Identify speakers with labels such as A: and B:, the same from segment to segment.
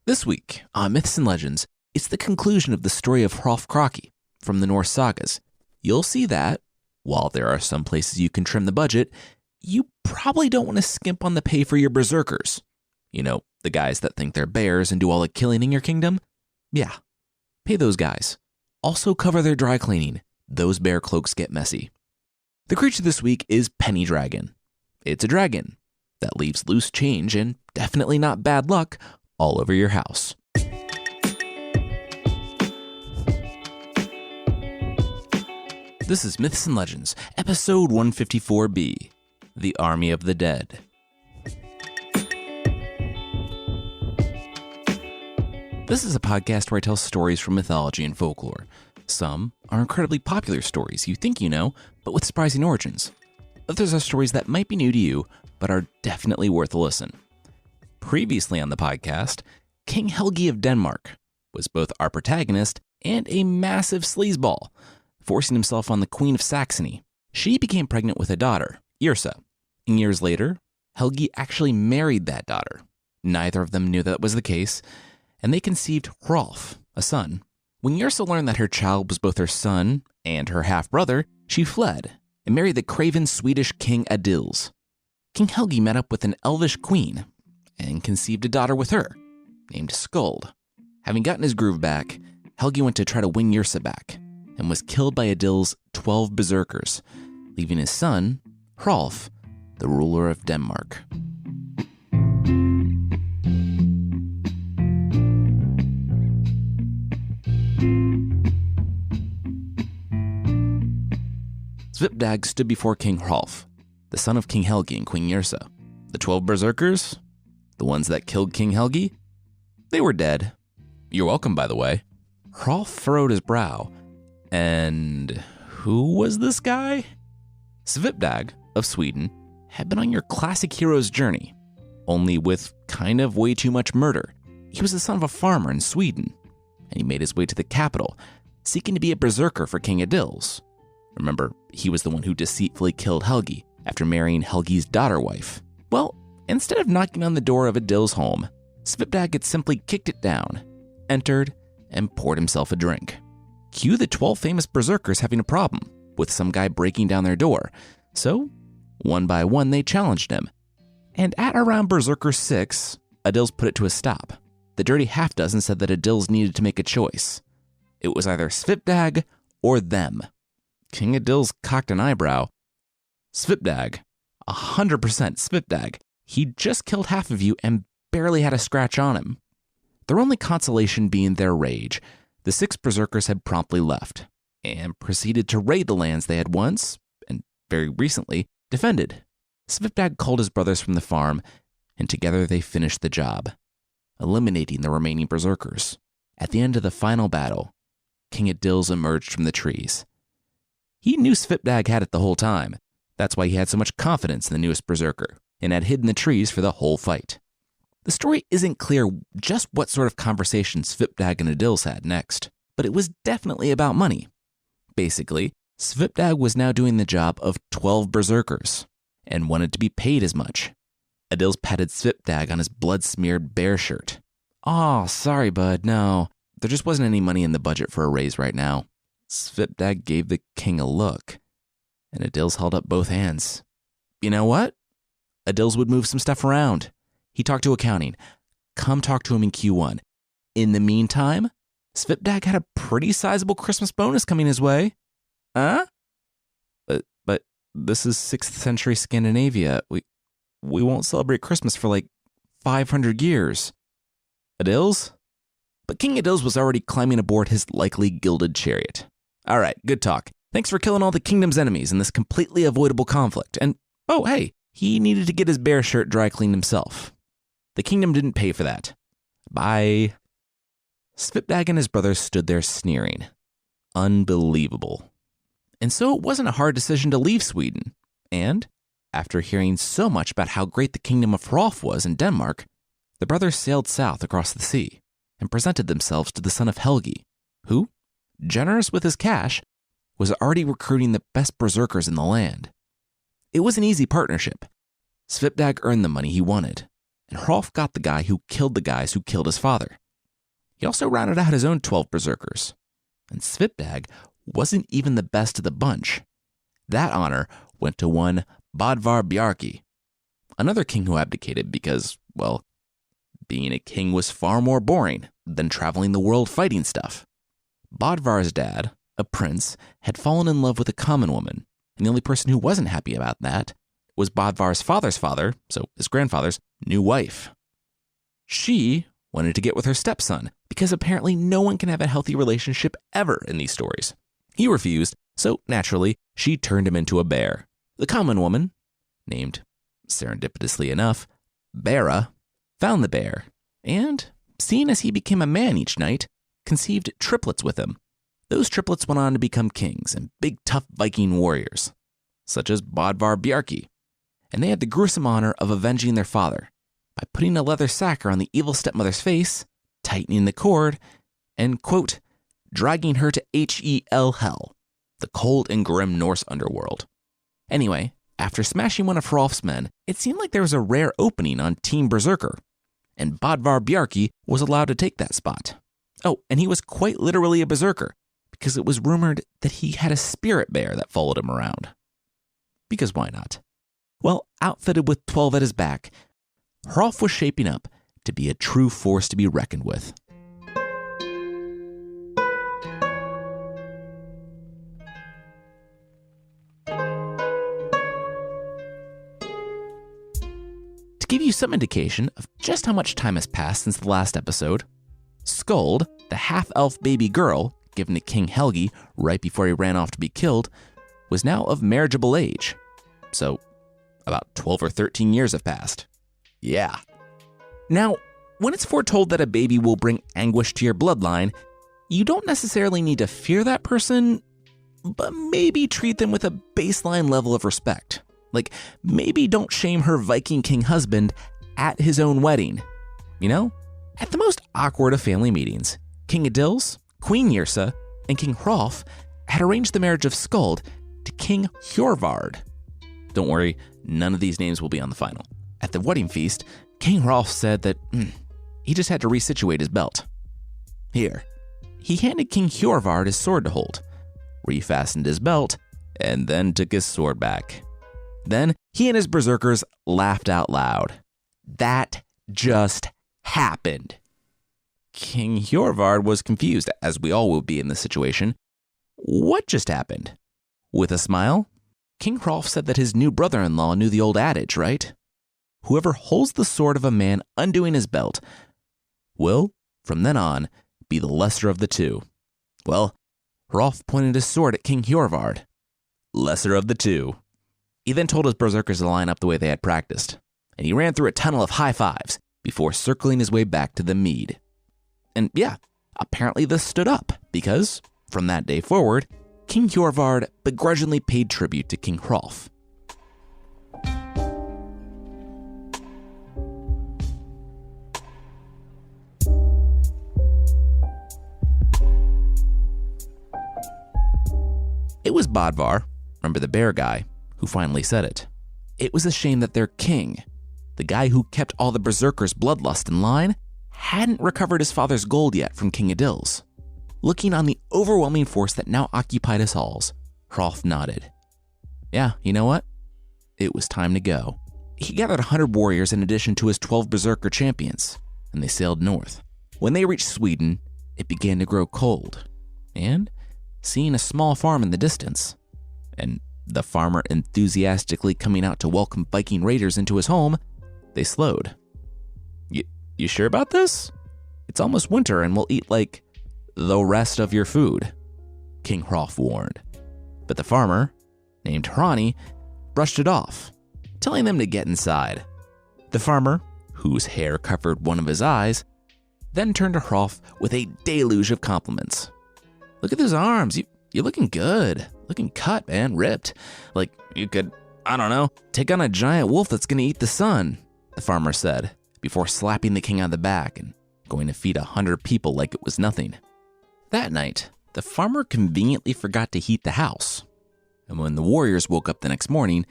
A: This week on Myths and Legends, it's the conclusion of the story of Hrolf Kraki from the Norse sagas. You'll see that, while there are some places you can trim the budget, you probably don't want to skimp on the pay for your berserkers. You know, the guys that think they're bears and do all the killing in your kingdom? Yeah, pay those guys. Also cover their dry cleaning. Those bear cloaks get messy. The creature this week is Penny Dragon. It's a dragon that leaves loose change and definitely not bad luck all over your house. This is Myths and Legends, episode 154B, The Army of the Dead. This is a podcast where I tell stories from mythology and folklore. Some are incredibly popular stories you think you know, but with surprising origins. Others are stories that might be new to you, but are definitely worth a listen. Previously on the podcast, King Helgi of Denmark was both our protagonist and a massive sleazeball, forcing himself on the Queen of Saxony. She became pregnant with a daughter, Yrsa, and years later, Helgi actually married that daughter. Neither of them knew that was the case, and they conceived Hrolf, a son. When Yrsa learned that her child was both her son and her half-brother, she fled and married the craven Swedish king Adils. King Helgi met up with an elvish queen and conceived a daughter with her, named Skuld. Having gotten his groove back, Helgi went to try to win Yrsa back and was killed by Adils' 12 berserkers, leaving his son, Hrolf, the ruler of Denmark. Svipdag stood before King Hrolf, the son of King Helgi and Queen Yrsa. The 12 berserkers, the ones that killed King Helgi, they were dead. You're welcome, by the way. Hrolf furrowed his brow. And who was this guy? Svipdag of Sweden had been on your classic hero's journey, only with kind of way too much murder. He was the son of a farmer in Sweden, and he made his way to the capital, seeking to be a berserker for King Adils. Remember, he was the one who deceitfully killed Helgi after marrying Helgi's daughter-wife. Well, instead of knocking on the door of Adils' home, Svipdag had simply kicked it down, entered, and poured himself a drink. Cue the 12 famous berserkers having a problem with some guy breaking down their door. So, one by one, they challenged him. And at around Berserker 6, Adils put it to a stop. The dirty half-dozen said that Adils needed to make a choice. It was either Svipdag or them. King Adils cocked an eyebrow. Svipdag. 100% Svipdag. He'd just killed half of you and barely had a scratch on him. Their only consolation being their rage. The 6 berserkers had promptly left and proceeded to raid the lands they had once, and very recently, defended. Svipdag called his brothers from the farm, and together they finished the job, eliminating the remaining berserkers. At the end of the final battle, King Adils emerged from the trees. He knew Svipdag had it the whole time. That's why he had so much confidence in the newest berserker, and had hidden the trees for the whole fight. The story isn't clear just what sort of conversation Svipdag and Adils had next, but it was definitely about money. Basically, Svipdag was now doing the job of 12 berserkers, and wanted to be paid as much. Adils patted Svipdag on his blood-smeared bear shirt. "Aw, sorry, bud, no. There just wasn't any money in the budget for a raise right now." Svipdag gave the king a look, and Adils held up both hands. You know what? Adils would move some stuff around. He talked to accounting. Come talk to him in Q1. In the meantime, Svipdag had a pretty sizable Christmas bonus coming his way. Huh? But this is 6th century Scandinavia. We won't celebrate Christmas for like 500 years. Adils? But King Adils was already climbing aboard his likely gilded chariot. All right, good talk. Thanks for killing all the kingdom's enemies in this completely avoidable conflict. And, oh, hey, he needed to get his bear shirt dry cleaned himself. The kingdom didn't pay for that. Bye. Svipdag and his brothers stood there sneering. Unbelievable. And so it wasn't a hard decision to leave Sweden. And, after hearing so much about how great the kingdom of Hrolf was in Denmark, the brothers sailed south across the sea and presented themselves to the son of Helgi, who, generous with his cash, was already recruiting the best berserkers in the land. It was an easy partnership. Svipdag earned the money he wanted, and Hrolf got the guy who killed the guys who killed his father. He also rounded out his own 12 berserkers. And Svipdag wasn't even the best of the bunch. That honor went to one Bodvar Bjarki, another king who abdicated because, well, being a king was far more boring than traveling the world fighting stuff. Bodvar's dad, a prince, had fallen in love with a common woman, and the only person who wasn't happy about that was Bodvar's father's father, so his grandfather's, new wife. She wanted to get with her stepson, because apparently no one can have a healthy relationship ever in these stories. He refused, so naturally, she turned him into a bear. The common woman, named, serendipitously enough, Bera, found the bear, and, seeing as he became a man each night, conceived triplets with him. Those triplets went on to become kings and big tough Viking warriors, such as Bodvar Bjarki, and they had the gruesome honor of avenging their father by putting a leather sack around the evil stepmother's face, tightening the cord, and, quote, dragging her to hell, the cold and grim Norse underworld. Anyway, after smashing one of Hrolf's men, it seemed like there was a rare opening on Team Berserker, and Bodvar Bjarki was allowed to take that spot. Oh, and he was quite literally a berserker, because it was rumored that he had a spirit bear that followed him around. Because why not? Well, outfitted with 12 at his back, Hrolf was shaping up to be a true force to be reckoned with. To give you some indication of just how much time has passed since the last episode, Skuld, the half-elf baby girl given to King Helgi right before he ran off to be killed, was now of marriageable age. So, about 12 or 13 years have passed. Yeah. Now, when it's foretold that a baby will bring anguish to your bloodline, you don't necessarily need to fear that person, but maybe treat them with a baseline level of respect. Like, maybe don't shame her Viking king husband at his own wedding. You know? At the most awkward of family meetings, King Adils, Queen Yrsa, and King Hrolf had arranged the marriage of Skuld to King Hjorvard. Don't worry, none of these names will be on the final. At the wedding feast, King Hrolf said that he just had to resituate his belt. Here, he handed King Hjorvard his sword to hold, refastened his belt, and then took his sword back. Then he and his berserkers laughed out loud. That just happened. King Hjorvard was confused, as we all would be in this situation. What just happened? With a smile, King Hrolf said that his new brother-in-law knew the old adage, right? Whoever holds the sword of a man undoing his belt will, from then on, be the lesser of the two. Well, Hrolf pointed his sword at King Hjorvard. Lesser of the two. He then told his berserkers to line up the way they had practiced, and he ran through a tunnel of high fives before circling his way back to the mead. And yeah, apparently this stood up, because, from that day forward, King Hjorvard begrudgingly paid tribute to King Hrolf. It was Bodvar, remember the bear guy, who finally said it. It was a shame that their king, the guy who kept all the berserkers' bloodlust in line, hadn't recovered his father's gold yet from King Adils. Looking on the overwhelming force that now occupied his halls, Hrolf nodded. Yeah, you know what? It was time to go. He gathered 100 warriors in addition to his 12 berserker champions, and they sailed north. When they reached Sweden, it began to grow cold, and, seeing a small farm in the distance, and the farmer enthusiastically coming out to welcome Viking raiders into his home, they slowed. You sure about this? It's almost winter and we'll eat, like, the rest of your food, King Hrolf warned. But the farmer, named Hrani, brushed it off, telling them to get inside. The farmer, whose hair covered one of his eyes, then turned to Hrolf with a deluge of compliments. Look at those arms, you're looking good. Looking cut, man, ripped. Like you could, I don't know, take on a giant wolf that's gonna eat the sun, the farmer said, before slapping the king on the back and going to feed 100 people like it was nothing. That night, the farmer conveniently forgot to heat the house. And when the warriors woke up the next morning,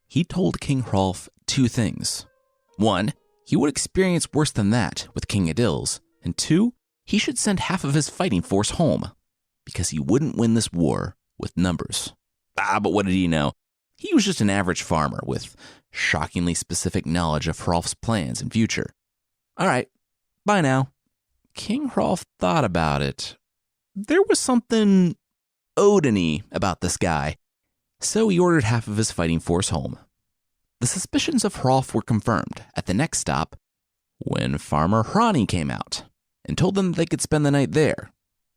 A: he told King Hrolf 2 things. 1, he would experience worse than that with King Adils, and 2, he should send half of his fighting force home, because he wouldn't win this war with numbers. But what did he know? He was just an average farmer with shockingly specific knowledge of Hrolf's plans and future. All right, bye now. King Hrolf thought about it. There was something Odin-y about this guy, so he ordered half of his fighting force home. The suspicions of Hrolf were confirmed at the next stop when Farmer Hrani came out and told them that they could spend the night there,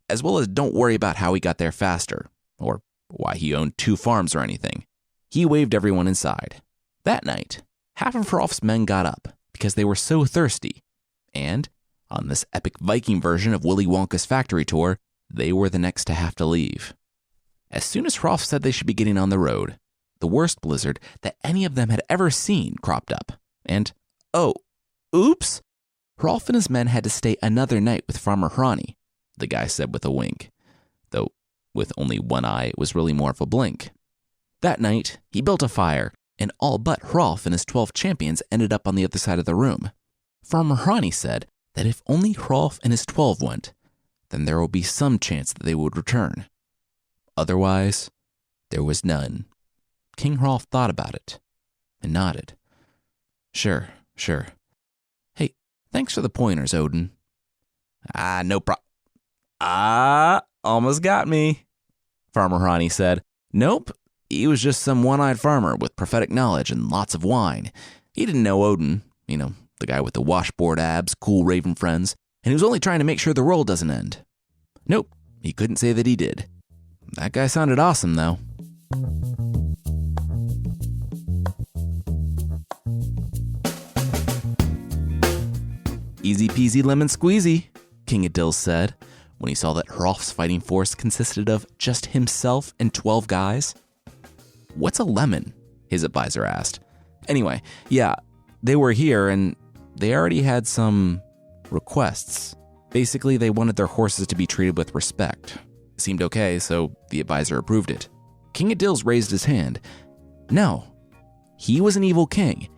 A: as well as don't worry about how he got there faster or why he owned 2 farms or anything. He waved everyone inside. That night, half of Hrolf's men got up because they were so thirsty, and on this epic Viking version of Willy Wonka's factory tour, they were the next to have to leave. As soon as Hrolf said they should be getting on the road, the worst blizzard that any of them had ever seen cropped up, and, oops, Hrolf and his men had to stay another night with Farmer Hrani, the guy said with a wink, though with only one eye it was really more of a blink. That night, he built a fire, and all but Hrolf and his 12 champions ended up on the other side of the room. Farmer Hrani said that if only Hrolf and his 12 went, then there would be some chance that they would return. Otherwise, there was none. King Hrolf thought about it and nodded. Sure. Hey, thanks for the pointers, Odin. No problem. Almost got me, Farmer Hrani said. Nope, he was just some one-eyed farmer with prophetic knowledge and lots of wine. He didn't know Odin, the guy with the washboard abs, cool raven friends, and he was only trying to make sure the world doesn't end. Nope, he couldn't say that he did. That guy sounded awesome, though. Easy peasy lemon squeezy, King Adils said, when he saw that Hrolf's fighting force consisted of just himself and 12 guys. What's a lemon? His advisor asked. Anyway, yeah, they were here and they already had some requests. Basically, they wanted their horses to be treated with respect. It seemed okay, so the advisor approved it. King Adils raised his hand. No, he was an evil king,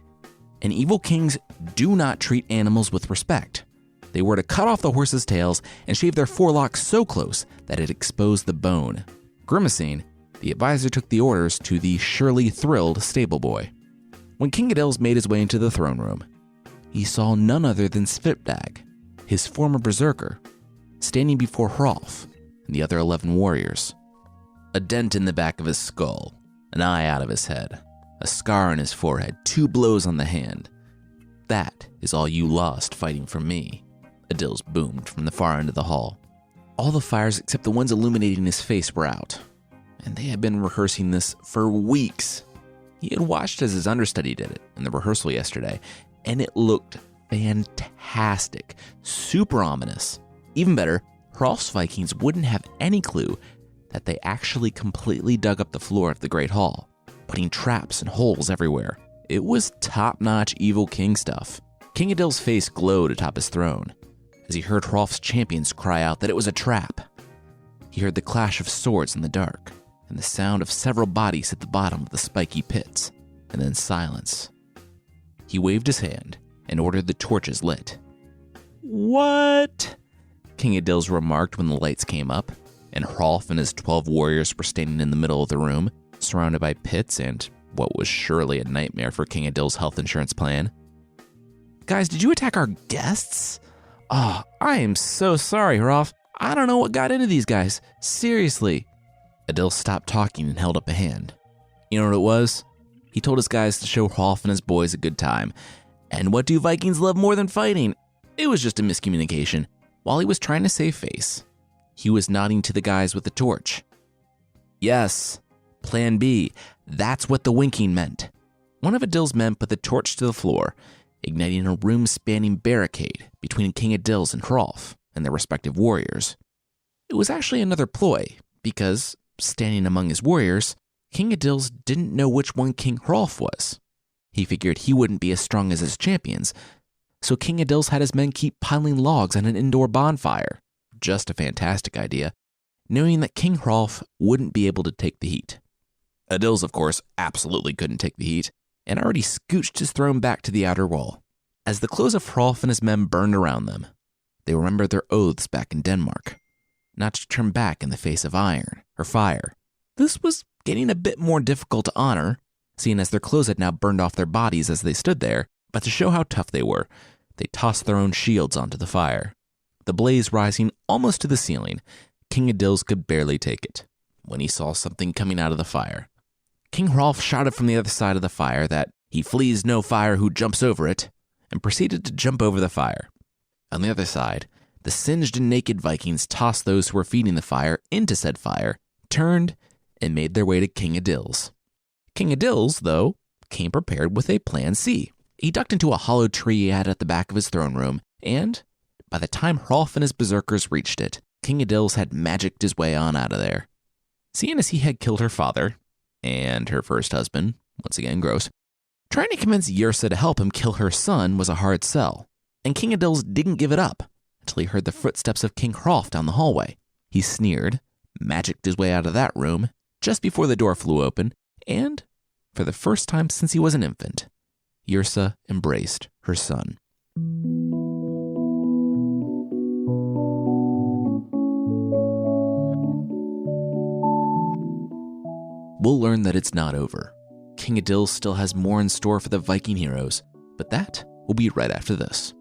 A: and evil kings do not treat animals with respect. They were to cut off the horses' tails and shave their forelocks so close that it exposed the bone. Grimacing, the advisor took the orders to the surely thrilled stable boy. When King Adils made his way into the throne room, he saw none other than Svipdag, his former berserker, standing before Hrolf and the other 11 warriors. A dent in the back of his skull, an eye out of his head, a scar on his forehead, 2 blows on the hand. That is all you lost fighting for me, Adils boomed from the far end of the hall. All the fires except the ones illuminating his face were out, and they had been rehearsing this for weeks. He had watched as his understudy did it in the rehearsal yesterday, and it looked fantastic, super ominous. Even better, Hrolf's Vikings wouldn't have any clue that they actually completely dug up the floor of the Great Hall, putting traps and holes everywhere. It was top-notch evil king stuff. King Adil's face glowed atop his throne as he heard Hrolf's champions cry out that it was a trap. He heard the clash of swords in the dark and the sound of several bodies at the bottom of the spiky pits, and then silence. He waved his hand and ordered the torches lit. What? King Adils remarked when the lights came up, and Hrolf and his 12 warriors were standing in the middle of the room, surrounded by pits and what was surely a nightmare for King Adil's health insurance plan. Guys, did you attack our guests? Oh, I am so sorry, Hrolf. I don't know what got into these guys. Seriously. Adil stopped talking and held up a hand. You know what it was? He told his guys to show Hrolf and his boys a good time. And what do Vikings love more than fighting? It was just a miscommunication. While he was trying to save face, he was nodding to the guys with the torch. Yes, Plan B. That's what the winking meant. One of Adil's men put the torch to the floor, igniting a room-spanning barricade between King Adils and Hrolf and their respective warriors. It was actually another ploy, because, standing among his warriors, King Adils didn't know which one King Hrolf was. He figured he wouldn't be as strong as his champions, so King Adils had his men keep piling logs on an indoor bonfire. Just a fantastic idea, knowing that King Hrolf wouldn't be able to take the heat. Adils, of course, absolutely couldn't take the heat, and already scooched his throne back to the outer wall. As the clothes of Hrolf and his men burned around them, they remembered their oaths back in Denmark, not to turn back in the face of iron or fire. This was getting a bit more difficult to honor, seeing as their clothes had now burned off their bodies as they stood there, but to show how tough they were, they tossed their own shields onto the fire. The blaze rising almost to the ceiling, King Adils could barely take it when he saw something coming out of the fire. King Hrolf shouted from the other side of the fire that he flees no fire who jumps over it, and proceeded to jump over the fire. On the other side, the singed and naked Vikings tossed those who were feeding the fire into said fire, turned, and made their way to King Adils. King Adils, though, came prepared with a plan C. He ducked into a hollow tree he had at the back of his throne room, and by the time Hrolf and his berserkers reached it, King Adils had magicked his way on out of there. Seeing as he had killed her father, and her first husband, once again gross, trying to convince Yrsa to help him kill her son was a hard sell, and King Adils didn't give it up until he heard the footsteps of King Hrolf down the hallway. He sneered, magicked his way out of that room just before the door flew open, and, for the first time since he was an infant, Yrsa embraced her son. We'll learn that it's not over. King Adils still has more in store for the Viking heroes, but that will be right after this.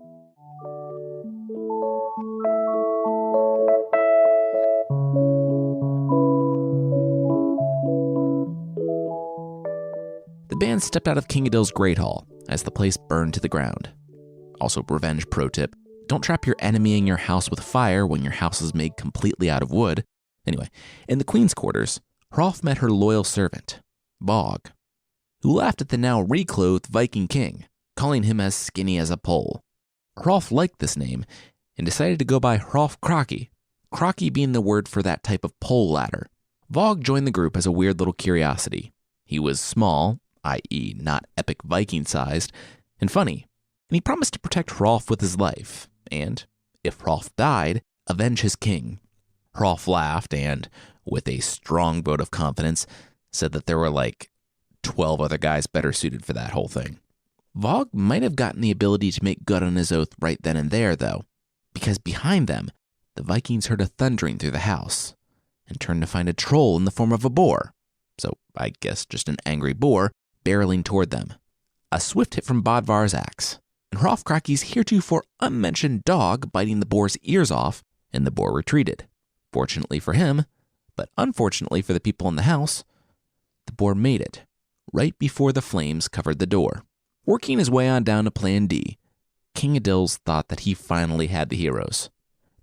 A: The band stepped out of King Adils' Great Hall as the place burned to the ground. Also, revenge pro tip, don't trap your enemy in your house with fire when your house is made completely out of wood. Anyway, in the Queen's quarters, Hrolf met her loyal servant, Vog, who laughed at the now reclothed Viking king, calling him as skinny as a pole. Hrolf liked this name and decided to go by Hrolf Kraki, Kraki being the word for that type of pole ladder. Vog joined the group as a weird little curiosity. He was small, i.e. not epic Viking sized, and funny, and he promised to protect Hrolf with his life, and, if Hrolf died, avenge his king. Hrolf laughed and, with a strong vote of confidence, said that there were like 12 other guys better suited for that whole thing. Vog might have gotten the ability to make good on his oath right then and there, though, because behind them, the Vikings heard a thundering through the house and turned to find a troll in the form of a boar. So I guess just an angry boar barreling toward them. A swift hit from Bodvar's axe, and Hrolf Kraki's heretofore unmentioned dog biting the boar's ears off, and the boar retreated. Fortunately for him, but unfortunately for the people in the house, the boar made it right before the flames covered the door. Working his way on down to Plan D, King Adils thought that he finally had the heroes.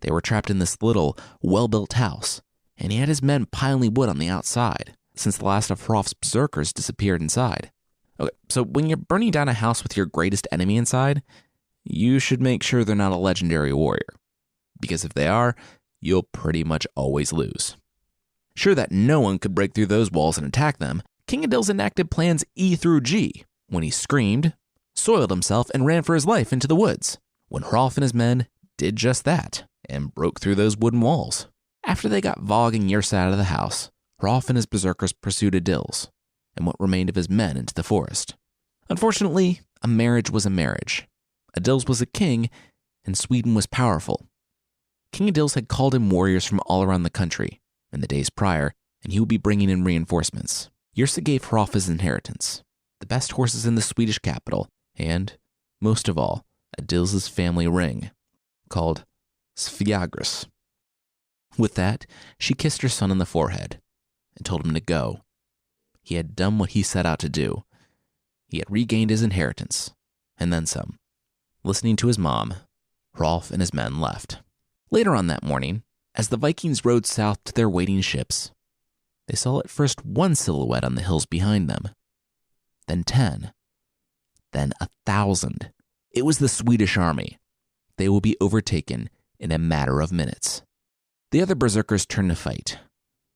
A: They were trapped in this little, well-built house, and he had his men piling wood on the outside, since the last of Hrolf's berserkers disappeared inside. Okay, so when you're burning down a house with your greatest enemy inside, you should make sure they're not a legendary warrior, because if they are, you'll pretty much always lose. Sure that no one could break through those walls and attack them, King Adils enacted plans E through G when he screamed, soiled himself, and ran for his life into the woods, when Hrolf and his men did just that and broke through those wooden walls. After they got Vog and Yrsa out of the house, Hrolf and his berserkers pursued Adils and what remained of his men into the forest. Unfortunately, a marriage was a marriage. Adils was a king, and Sweden was powerful. King Adils had called in warriors from all around the country in the days prior, and he would be bringing in reinforcements. Yrsa gave Hrolf his inheritance, the best horses in the Swedish capital, and, most of all, Adils' family ring, called Sviagris. With that, she kissed her son on the forehead and told him to go. He had done what he set out to do. He had regained his inheritance, and then some. Listening to his mom, Hrolf and his men left. Later on that morning, as the Vikings rode south to their waiting ships, they saw at first one silhouette on the hills behind them, then 10, then 1,000. It was the Swedish army. They will be overtaken in a matter of minutes. The other berserkers turned to fight.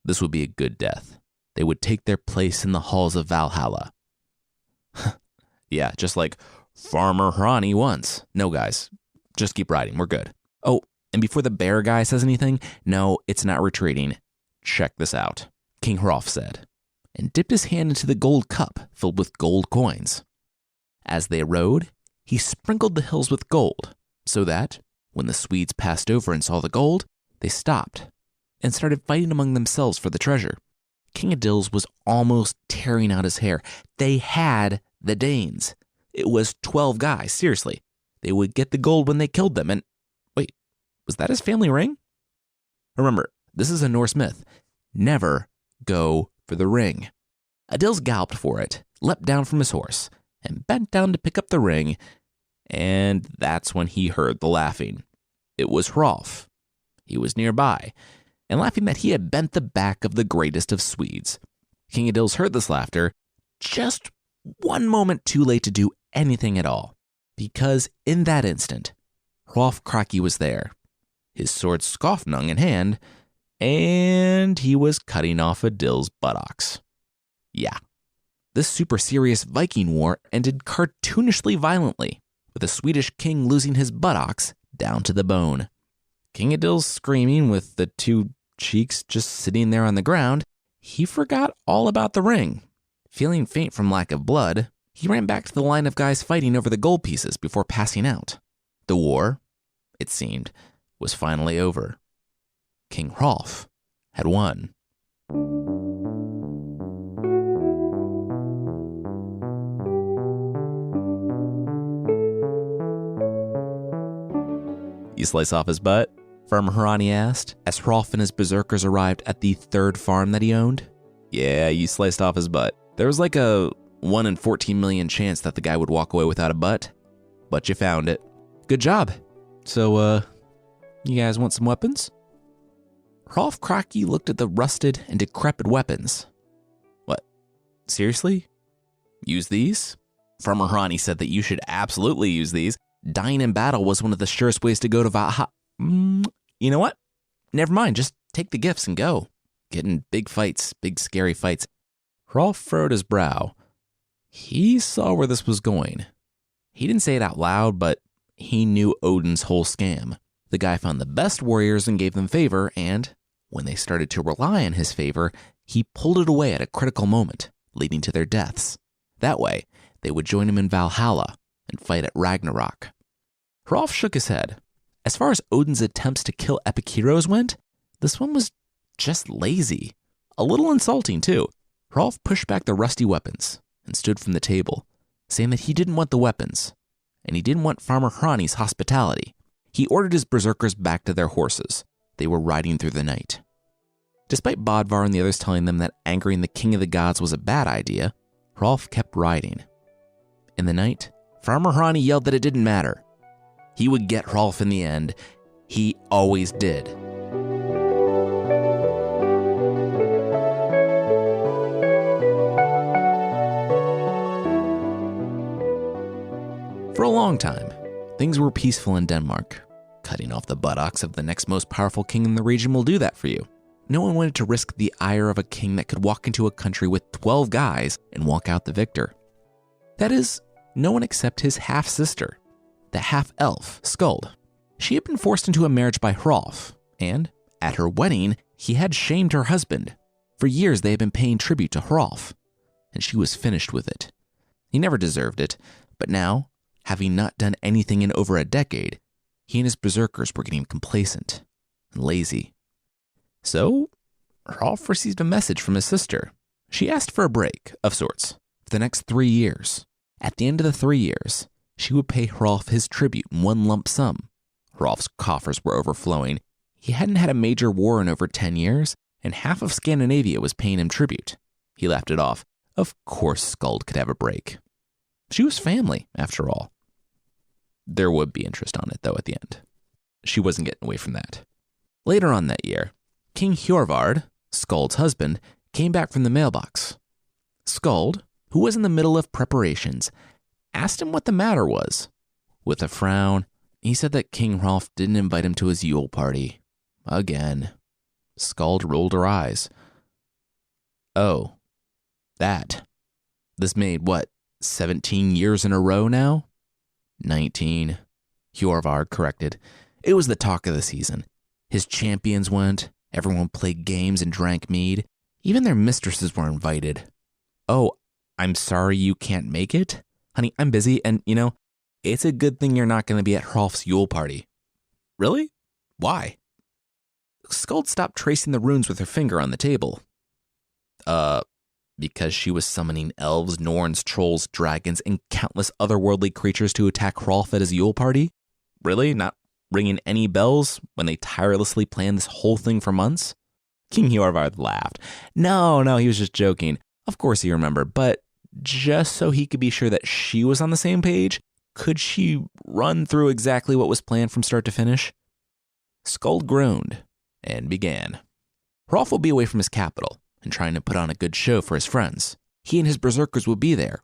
A: This would be a good death. They would take their place in the halls of Valhalla. Yeah, just like Farmer Hrani once. No, guys, just keep riding. We're good. Oh, and before the bear guy says anything, no, it's not retreating. Check this out, King Hrolf said, and dipped his hand into the gold cup filled with gold coins. As they rode, he sprinkled the hills with gold so that, when the Swedes passed over and saw the gold, they stopped and started fighting among themselves for the treasure. King Adils was almost tearing out his hair. They had the Danes. It was 12 guys, seriously. They would get the gold when they killed them. And wait, was that his family ring? Remember, this is a Norse myth. Never go for the ring. Adils galloped for it, leapt down from his horse, and bent down to pick up the ring. And that's when he heard the laughing. It was Hrolf. He was nearby, and laughing that he had bent the back of the greatest of Swedes. King Adils heard this laughter just one moment too late to do anything at all, because in that instant, Hrolf Kraki was there, his sword Skofnung in hand, and he was cutting off Adils' buttocks. Yeah, this super serious Viking war ended cartoonishly violently, with the Swedish king losing his buttocks down to the bone. King Adils screaming with the two cheeks just sitting there on the ground, he forgot all about the ring. Feeling faint from lack of blood, he ran back to the line of guys fighting over the gold pieces before passing out. The war, it seemed, was finally over. King Hrolf had won. You slice off his butt? Farmer Hrani asked, as Hrolf and his berserkers arrived at the third farm that he owned. Yeah, you sliced off his butt. There was like a 1 in 14 million chance that the guy would walk away without a butt, but you found it. Good job. So, you guys want some weapons? Hrolf Kraki looked at the rusted and decrepit weapons. What? Seriously? Use these? Farmer Hrani said that you should absolutely use these. Dying in battle was one of the surest ways to go to Valhalla. You know what? Never mind, just take the gifts and go. Get in big fights, big scary fights. Hrolf furrowed his brow. He saw where this was going. He didn't say it out loud, but he knew Odin's whole scam. The guy found the best warriors and gave them favor, and when they started to rely on his favor, he pulled it away at a critical moment, leading to their deaths. That way, they would join him in Valhalla and fight at Ragnarok. Hrolf shook his head. As far as Odin's attempts to kill epic heroes went, this one was just lazy. A little insulting, too. Hrolf pushed back the rusty weapons and stood from the table, saying that he didn't want the weapons, and he didn't want Farmer Hrani's hospitality. He ordered his berserkers back to their horses. They were riding through the night. Despite Bodvar and the others telling them that angering the king of the gods was a bad idea, Hrolf kept riding. In the night, Farmer Hrani yelled that it didn't matter. He would get Hrolf in the end. He always did. For a long time, things were peaceful in Denmark. Cutting off the buttocks of the next most powerful king in the region will do that for you. No one wanted to risk the ire of a king that could walk into a country with 12 guys and walk out the victor. That is, no one except his half-sister, the half-elf, Skuld. She had been forced into a marriage by Hrolf, and at her wedding, he had shamed her husband. For years, they had been paying tribute to Hrolf, and she was finished with it. He never deserved it, but now, having not done anything in over a decade, he and his berserkers were getting complacent and lazy. So, Hrolf received a message from his sister. She asked for a break, of sorts, for the next 3 years. At the end of the 3 years, she would pay Hrolf his tribute in one lump sum. Hrolf's coffers were overflowing. He hadn't had a major war in over 10 years, and half of Scandinavia was paying him tribute. He laughed it off. Of course Skuld could have a break. She was family, after all. There would be interest on it, though, at the end. She wasn't getting away from that. Later on that year, King Hjorvard, Skuld's husband, came back from the mailbox. Skuld, who was in the middle of preparations, asked him what the matter was. With a frown, he said that King Hrolf didn't invite him to his Yule party. Again. Skuld rolled her eyes. Oh, that. This made, 17 years in a row now? 19. Hjorvard corrected. It was the talk of the season. His champions went, everyone played games and drank mead. Even their mistresses were invited. Oh, I'm sorry you can't make it? Honey, I'm busy and, it's a good thing you're not going to be at Hrolf's Yule party. Really? Why? Skuld stopped tracing the runes with her finger on the table. Because she was summoning elves, Norns, trolls, dragons, and countless otherworldly creatures to attack Hrolf at his Yule party? Really? Not ringing any bells when they tirelessly planned this whole thing for months? King Hjorvar laughed. No, he was just joking. Of course he remembered, but just so he could be sure that she was on the same page, could she run through exactly what was planned from start to finish? Skuld groaned and began. Hrolf will be away from his capital and trying to put on a good show for his friends. He and his berserkers would be there.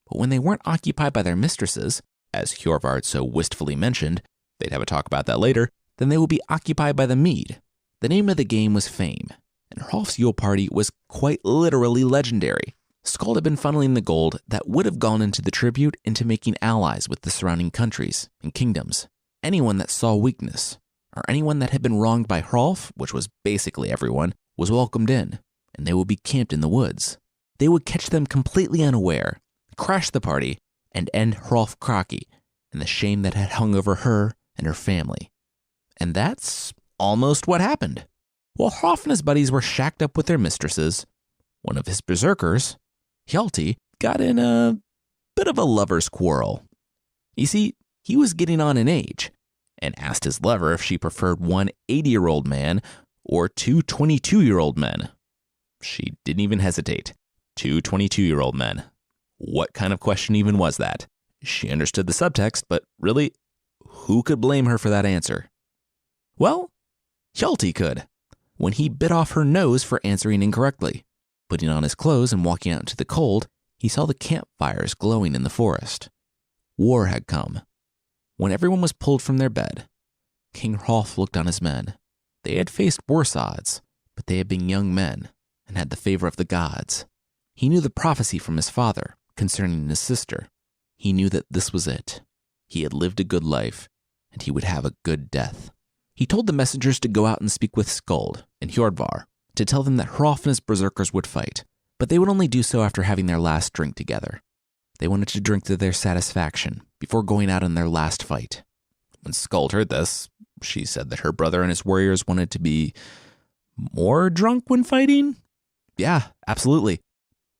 A: But when they weren't occupied by their mistresses, as Hjorvar so wistfully mentioned, they'd have a talk about that later, then they would be occupied by the mead. The name of the game was fame, and Hrolf's Yule party was quite literally legendary. Skuld had been funneling the gold that would have gone into the tribute into making allies with the surrounding countries and kingdoms. Anyone that saw weakness, or anyone that had been wronged by Hrolf, which was basically everyone, was welcomed in, and they would be camped in the woods. They would catch them completely unaware, crash the party, and end Hrolf Kraki and the shame that had hung over her and her family. And that's almost what happened. While Hrolf and his buddies were shacked up with their mistresses, one of his berserkers, Hjalti, got in a bit of a lover's quarrel. You see, he was getting on in age and asked his lover if she preferred one 80-year-old man or two 22-year-old men. She didn't even hesitate. Two 22-year-old men. What kind of question even was that? She understood the subtext, but really, who could blame her for that answer? Well, Hjalti could, when he bit off her nose for answering incorrectly. Putting on his clothes and walking out into the cold, he saw the campfires glowing in the forest. War had come. When everyone was pulled from their bed, King Hrolf looked on his men. They had faced worse odds, but they had been young men and had the favor of the gods. He knew the prophecy from his father concerning his sister. He knew that this was it. He had lived a good life, and he would have a good death. He told the messengers to go out and speak with Skuld and Hjorvar, to tell them that Hrolf and his berserkers would fight, but they would only do so after having their last drink together. They wanted to drink to their satisfaction before going out in their last fight. When Skuld heard this, she said that her brother and his warriors wanted to be more drunk when fighting. Yeah, absolutely.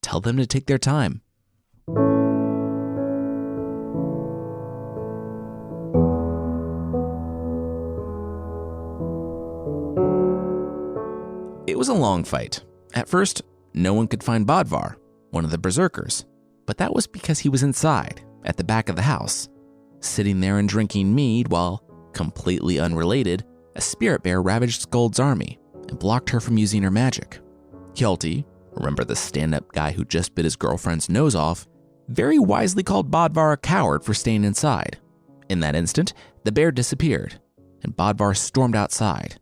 A: Tell them to take their time. It was a long fight. At first, no one could find Bodvar, one of the berserkers, but that was because he was inside, at the back of the house, sitting there and drinking mead while, completely unrelated, a spirit bear ravaged Skuld's army and blocked her from using her magic. Hjalti, remember the stand-up guy who just bit his girlfriend's nose off, very wisely called Bodvar a coward for staying inside. In that instant, the bear disappeared, and Bodvar stormed outside.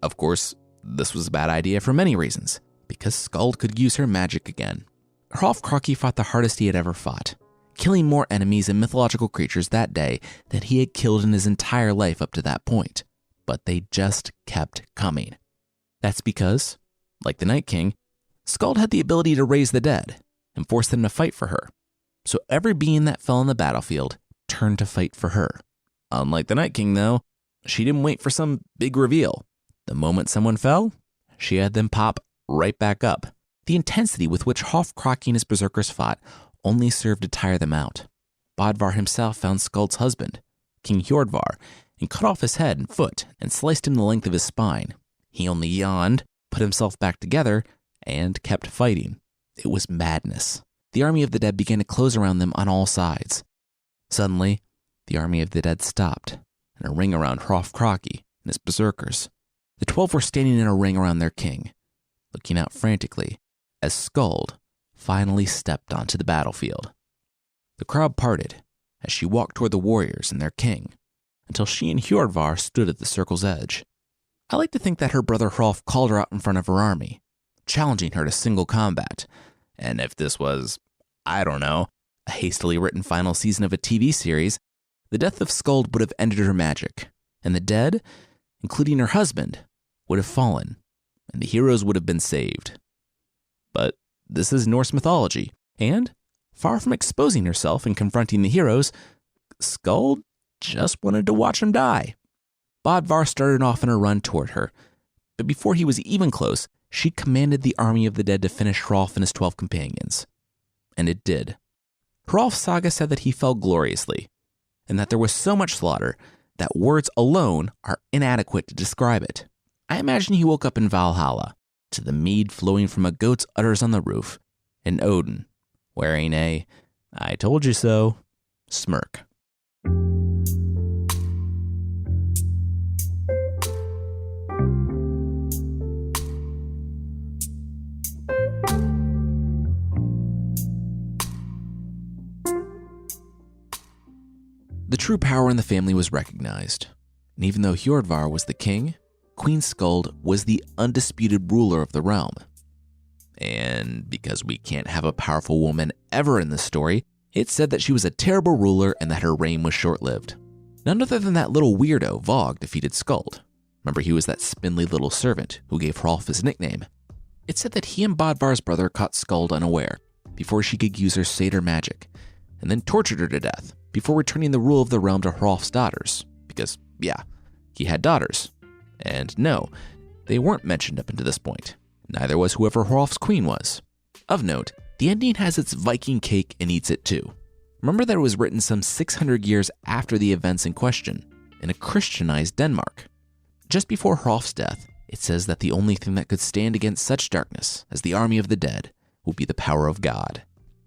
A: Of course, this was a bad idea for many reasons, because Skuld could use her magic again. Hrolf Kraki fought the hardest he had ever fought, killing more enemies and mythological creatures that day than he had killed in his entire life up to that point. But they just kept coming. That's because, like the Night King, Skuld had the ability to raise the dead and force them to fight for her. So every being that fell on the battlefield turned to fight for her. Unlike the Night King, though, she didn't wait for some big reveal. The moment someone fell, she had them pop right back up. The intensity with which Hrolf Kraki and his berserkers fought only served to tire them out. Bodvar himself found Skuld's husband, King Hjorvar, and cut off his head and foot and sliced him the length of his spine. He only yawned, put himself back together, and kept fighting. It was madness. The army of the dead began to close around them on all sides. Suddenly, the army of the dead stopped, and a ring around Hrolf Kraki and his berserkers. The 12 were standing in a ring around their king, looking out frantically as Skuld finally stepped onto the battlefield. The crowd parted as she walked toward the warriors and their king, until she and Hjorvar stood at the circle's edge. I like to think that her brother Hrolf called her out in front of her army, challenging her to single combat, and if this was, I don't know, a hastily written final season of a TV series, the death of Skuld would have ended her magic, and the dead, including her husband, would have fallen, and the heroes would have been saved. But this is Norse mythology, and, far from exposing herself and confronting the heroes, Skuld just wanted to watch him die. Bodvar started off in a run toward her, but before he was even close, she commanded the army of the dead to finish Hrolf and his 12 companions. And it did. Hrolf's saga said that he fell gloriously, and that there was so much slaughter that words alone are inadequate to describe it. I imagine he woke up in Valhalla, to the mead flowing from a goat's udders on the roof, and Odin, wearing a "I told you so" smirk. The true power in the family was recognized, and even though Hjordvar was the king, Queen Skuld was the undisputed ruler of the realm. And because we can't have a powerful woman ever in this story, it's said that she was a terrible ruler and that her reign was short-lived. None other than that little weirdo, Vog, defeated Skuld. Remember, he was that spindly little servant who gave Hrolf his nickname. It's said that he and Bodvar's brother caught Skuld unaware before she could use her satyr magic, and then tortured her to death before returning the rule of the realm to Hrolf's daughters. Because, yeah, he had daughters. And no, they weren't mentioned up until this point. Neither was whoever Hrolf's queen was. Of note, the ending has its Viking cake and eats it too. Remember that it was written some 600 years after the events in question, in a Christianized Denmark. Just before Hrolf's death, it says that the only thing that could stand against such darkness as the army of the dead will be the power of God.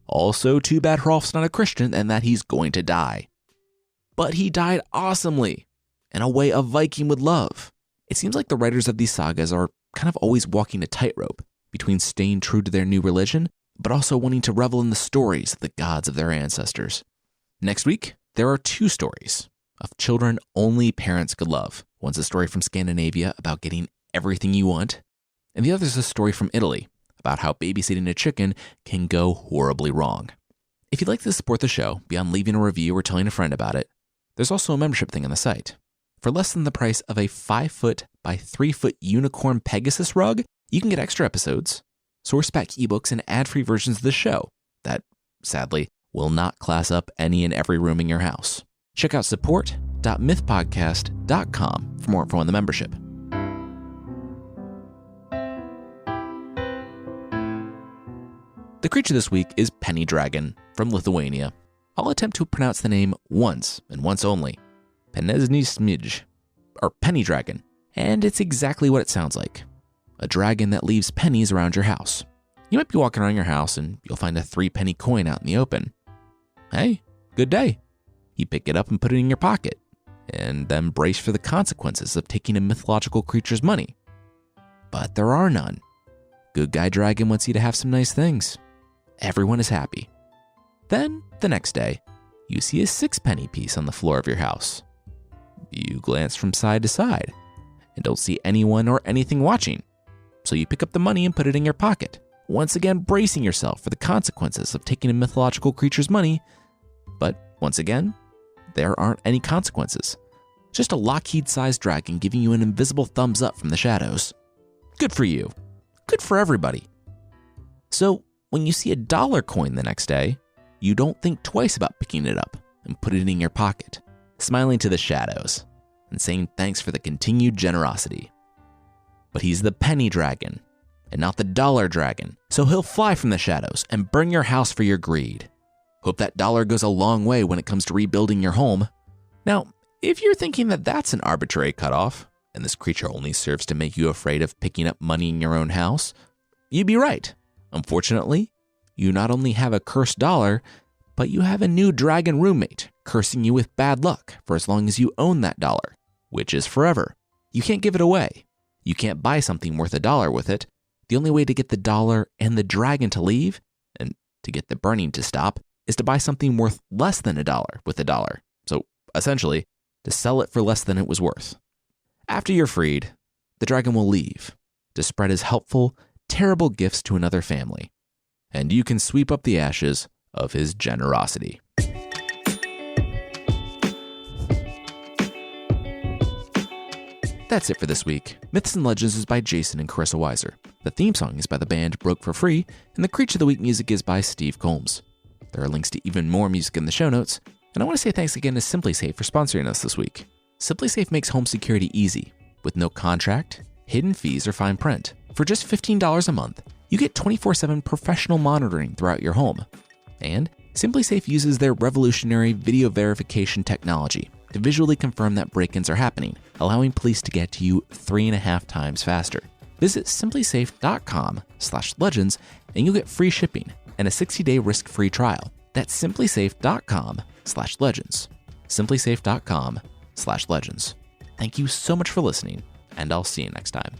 A: Also, too bad Hrolf's not a Christian and that he's going to die. But he died awesomely, in a way a Viking would love. It seems like the writers of these sagas are kind of always walking a tightrope between staying true to their new religion, but also wanting to revel in the stories of the gods of their ancestors. Next week, there are 2 stories of children only parents could love. One's a story from Scandinavia about getting everything you want, and the other's a story from Italy about how babysitting a chicken can go horribly wrong. If you'd like to support the show beyond leaving a review or telling a friend about it, there's also a membership thing on the site. For less than the price of a 5-foot by 3-foot unicorn Pegasus rug, you can get extra episodes, source pack ebooks, and ad-free versions of the show that, sadly, will not class up any and every room in your house. Check out support.mythpodcast.com for more info on the membership. The creature this week is Penny Dragon from Lithuania. I'll attempt to pronounce the name once and once only. Penezny Smidge, or Penny Dragon, and it's exactly what it sounds like. A dragon that leaves pennies around your house. You might be walking around your house and you'll find a 3-penny coin out in the open. Hey, good day. You pick it up and put it in your pocket, and then brace for the consequences of taking a mythological creature's money. But there are none. Good guy dragon wants you to have some nice things. Everyone is happy. Then, the next day, you see a 6-penny piece on the floor of your house. You glance from side to side and don't see anyone or anything watching. So you pick up the money and put it in your pocket, once again bracing yourself for the consequences of taking a mythological creature's money. But once again, there aren't any consequences. Just a Lockheed-sized dragon giving you an invisible thumbs up from the shadows. Good for you. Good for everybody. So when you see a $1 coin the next day, you don't think twice about picking it up and put it in your pocket, smiling to the shadows and saying thanks for the continued generosity. But he's the penny dragon and not the $1 dragon, so he'll fly from the shadows and burn your house for your greed. Hope that $1 goes a long way when it comes to rebuilding your home. Now, if you're thinking that that's an arbitrary cutoff, and this creature only serves to make you afraid of picking up money in your own house, you'd be right. Unfortunately, you not only have a cursed $1, but you have a new dragon roommate cursing you with bad luck for as long as you own that $1, which is forever. You can't give it away. You can't buy something worth $1 with it. The only way to get the $1 and the dragon to leave, and to get the burning to stop, is to buy something worth less than $1 with $1. So, essentially, to sell it for less than it was worth. After you're freed, the dragon will leave to spread his helpful, terrible gifts to another family, and you can sweep up the ashes of his generosity. That's it for this week. Myths and Legends is by Jason and Carissa Weiser. The theme song is by the band Broke for Free, and the Creature of the Week music is by Steve Combs. There are links to even more music in the show notes, And I want to say thanks again to SimpliSafe for sponsoring us this week. SimpliSafe makes home security easy with no contract, hidden fees, or fine print. For just $15 a month, you get 24/7 professional monitoring throughout your home. And SimpliSafe uses their revolutionary video verification technology to visually confirm that break-ins are happening, allowing police to get to you 3.5 times faster. Visit simplisafe.com/legends and you'll get free shipping and a 60-day risk-free trial. That's simplisafe.com/legends. simplisafe.com/legends. Thank you so much for listening, and I'll see you next time.